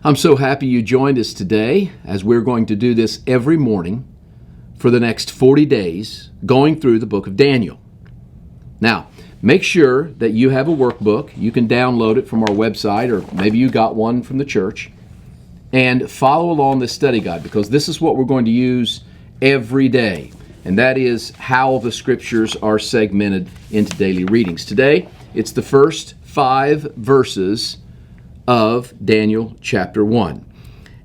I'm so happy you joined us today as we're going to do this every morning for the next 40 days, going through the book of Daniel. Now, make sure that you have a workbook. You can download it from our website, or maybe you got one from the church, and follow along this study guide, because this is what we're going to use every day, and that is how the scriptures are segmented into daily readings. Today, it's the first 5 verses of Daniel chapter 1.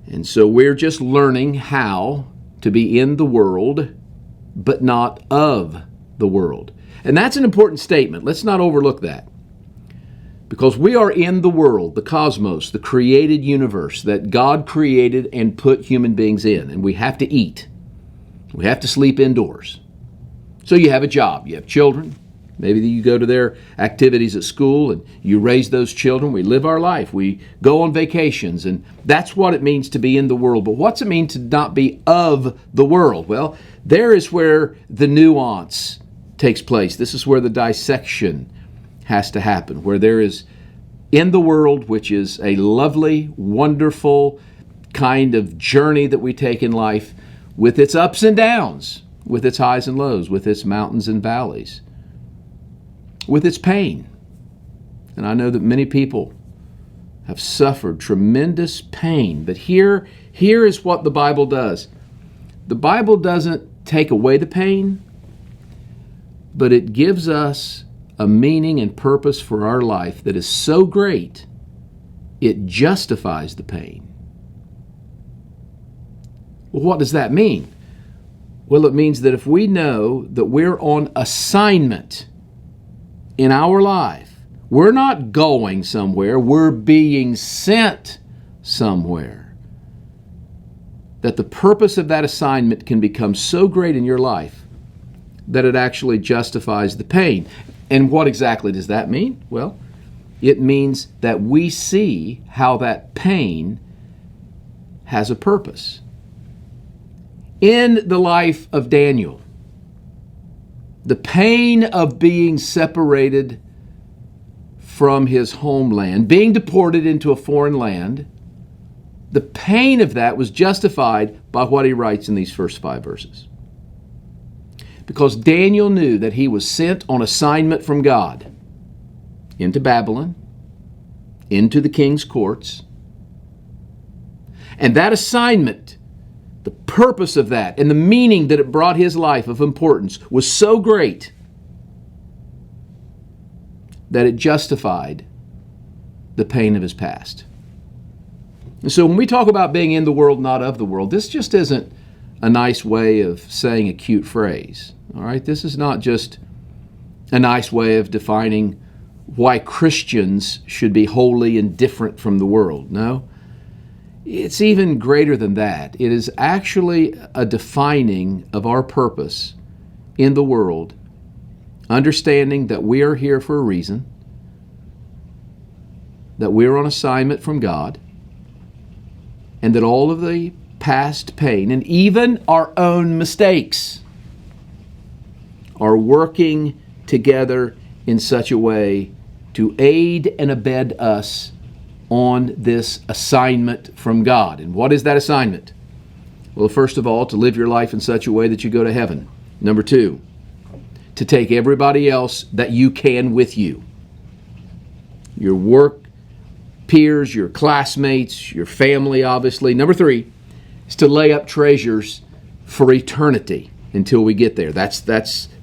And so we're just learning how to be in the world, but not of the world. And that's an important statement. Let's not overlook that. Because we are in the world, the cosmos, the created universe that God created and put human beings in. And we have to eat. We have to sleep indoors. So you have a job. You have children. Maybe you go to their activities at school and you raise those children. We live our life. We go on vacations. And that's what it means to be in the world. But what's it mean to not be of the world? Well, there is where the nuance takes place. This is where the dissection has to happen, where there is in the world, which is a lovely, wonderful kind of journey that we take in life, with its ups and downs, with its highs and lows, with its mountains and valleys, with its pain. And I know that many people have suffered tremendous pain, but here is what the Bible does. The Bible doesn't take away the pain, but it gives us a meaning and purpose for our life that is so great, it justifies the pain. Well, what does that mean? Well, it means that if we know that we're on assignment in our life, we're not going somewhere, we're being sent somewhere, that the purpose of that assignment can become so great in your life that it actually justifies the pain. And what exactly does that mean? Well, it means that we see how that pain has a purpose. In the life of Daniel, the pain of being separated from his homeland, being deported into a foreign land, the pain of that was justified by what he writes in these first 5 verses. Because Daniel knew that he was sent on assignment from God into Babylon, into the king's courts. And that assignment, the purpose of that, and the meaning that it brought his life of importance was so great that it justified the pain of his past. And so when we talk about being in the world, not of the world, this just isn't a nice way of saying a cute phrase. All right, this is not just a nice way of defining why Christians should be wholly and different from the world. No, it's even greater than that. It is actually a defining of our purpose in the world, understanding that we are here for a reason, that we're on assignment from God, and that all of the past pain and even our own mistakes are working together in such a way to aid and abet us on this assignment from God. And what is that assignment? Well, first of all, to live your life in such a way that you go to heaven. Number 2, to take everybody else that you can with you. Your work peers, your classmates, your family, obviously. Number 3 is to lay up treasures for eternity until we get there. That's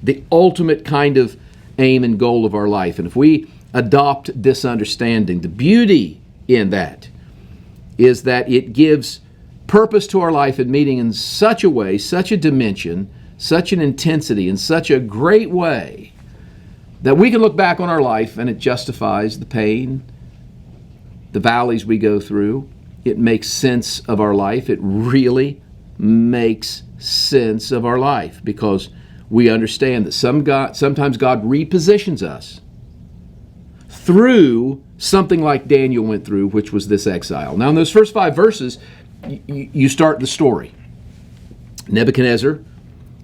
the ultimate kind of aim and goal of our life. And if we adopt this understanding, the beauty in that is that it gives purpose to our life and meaning in such a way, such a dimension, such an intensity, in such a great way that we can look back on our life and it justifies the pain, the valleys we go through. It makes sense of our life. It really makes sense of our life because we understand that sometimes God repositions us through something like Daniel went through, which was this exile. Now, in those first 5 verses, you start the story. Nebuchadnezzar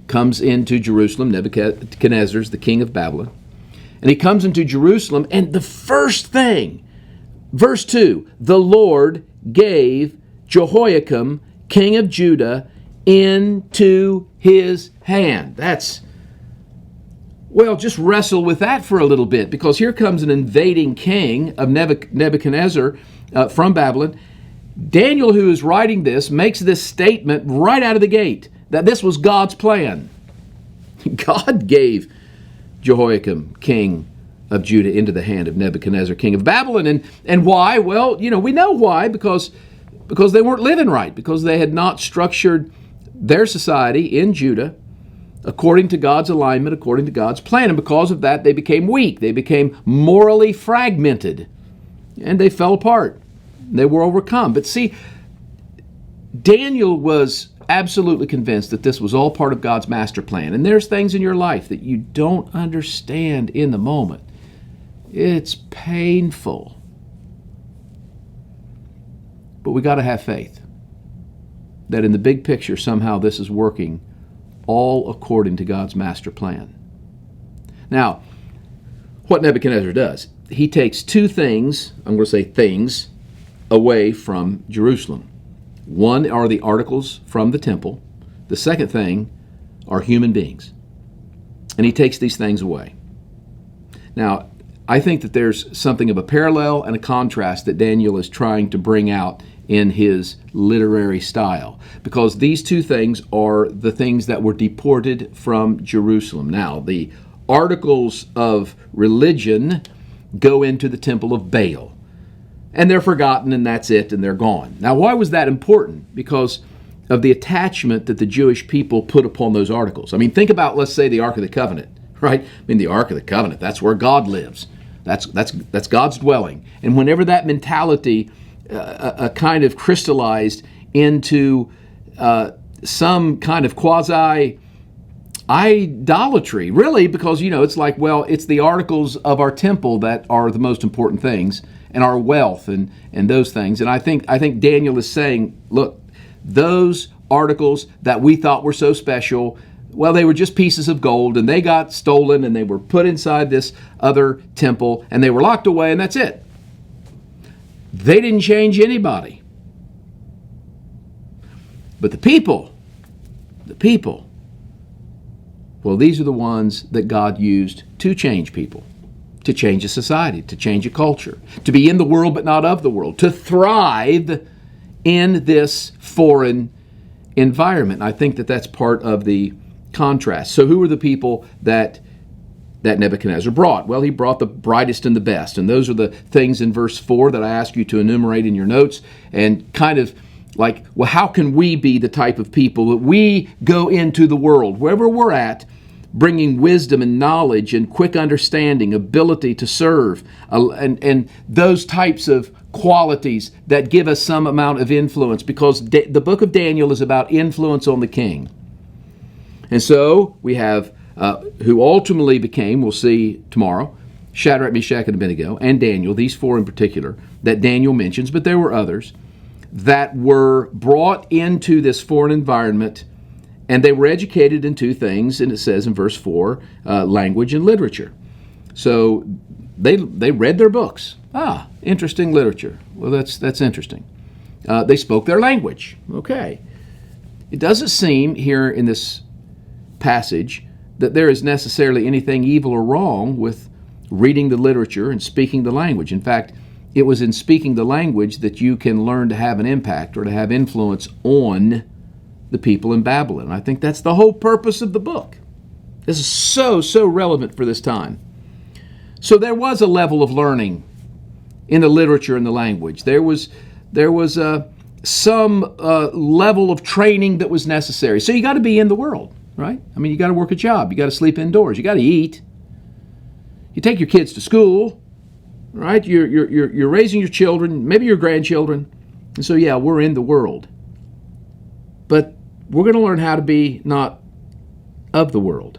comes into Jerusalem. Nebuchadnezzar's the king of Babylon. And he comes into Jerusalem, and the first thing, verse 2, the Lord gave Jehoiakim, king of Judah, into his hand. Well, just wrestle with that for a little bit, because here comes an invading king of Nebuchadnezzar from Babylon. Daniel, who is writing this, makes this statement right out of the gate, that this was God's plan. God gave Jehoiakim, king of Judah, into the hand of Nebuchadnezzar, king of Babylon. And why? Well, we know why, because they weren't living right, because they had not structured their society in Judah according to God's alignment, according to God's plan. And because of that, they became weak. They became morally fragmented, and they fell apart. They were overcome. But see, Daniel was absolutely convinced that this was all part of God's master plan. And there's things in your life that you don't understand in the moment. It's painful. But we got to have faith that in the big picture, somehow this is working all according to God's master plan. Now, what Nebuchadnezzar does, he takes two things, I'm going to say things, away from Jerusalem. One are the articles from the temple. The second thing are human beings. And he takes these things away. Now, I think that there's something of a parallel and a contrast that Daniel is trying to bring out in his literary style, because these two things are the things that were deported from Jerusalem. Now, the articles of religion go into the temple of Baal, and they're forgotten, and that's it, and they're gone. Now, why was that important? Because of the attachment that the Jewish people put upon those articles. I mean, think about, let's say, the Ark of the Covenant, right? I mean, the Ark of the Covenant, that's where God lives. That's God's dwelling. And whenever that mentality kind of crystallized into some kind of quasi-idolatry, really, because, it's like, well, it's the articles of our temple that are the most important things, and our wealth and those things. And I think Daniel is saying, look, those articles that we thought were so special, well, they were just pieces of gold, and they got stolen, and they were put inside this other temple, and they were locked away, and that's it. They didn't change anybody. But the people, well, these are the ones that God used to change people, to change a society, to change a culture, to be in the world but not of the world, to thrive in this foreign environment. I think that that's part of the contrast. So who are the people that Nebuchadnezzar brought? Well, he brought the brightest and the best. And those are the things in verse 4 that I ask you to enumerate in your notes, and kind of like, well, how can we be the type of people that we go into the world, wherever we're at, bringing wisdom and knowledge and quick understanding, ability to serve, and those types of qualities that give us some amount of influence, because the book of Daniel is about influence on the king. And so we have who ultimately became, we'll see tomorrow, Shadrach, Meshach, and Abednego, and Daniel, these four in particular that Daniel mentions, but there were others that were brought into this foreign environment, and they were educated in two things, and it says in verse 4, language and literature. So they read their books. Interesting literature. Well, that's interesting. They spoke their language. Okay. It doesn't seem here in this passage that there is necessarily anything evil or wrong with reading the literature and speaking the language. In fact, it was in speaking the language that you can learn to have an impact or to have influence on the people in Babylon. I think that's the whole purpose of the book. This is so relevant for this time. So there was a level of learning in the literature and the language. There was some level of training that was necessary. So you got to be in the world, right? I mean, you got to work a job. You got to sleep indoors. You got to eat. You take your kids to school, right? You're raising your children, maybe your grandchildren. And so, yeah, we're in the world. But we're going to learn how to be not of the world.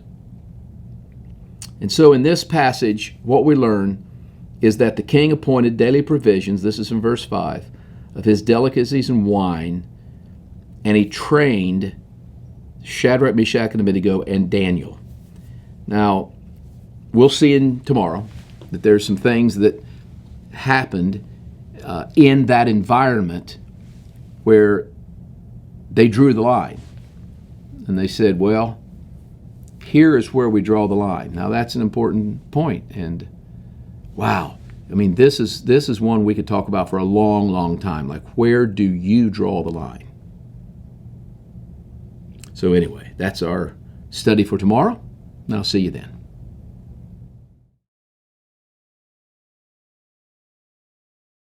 And so in this passage, what we learn is that the king appointed daily provisions, this is in verse 5, of his delicacies and wine, and he trained Shadrach, Meshach, and Abednego, and Daniel. Now, we'll see tomorrow that there's some things that happened in that environment where they drew the line. And they said, well, here is where we draw the line. Now that's an important point. And wow, I mean, this is one we could talk about for a long, long time. Like, where do you draw the line? So anyway, that's our study for tomorrow, and I'll see you then.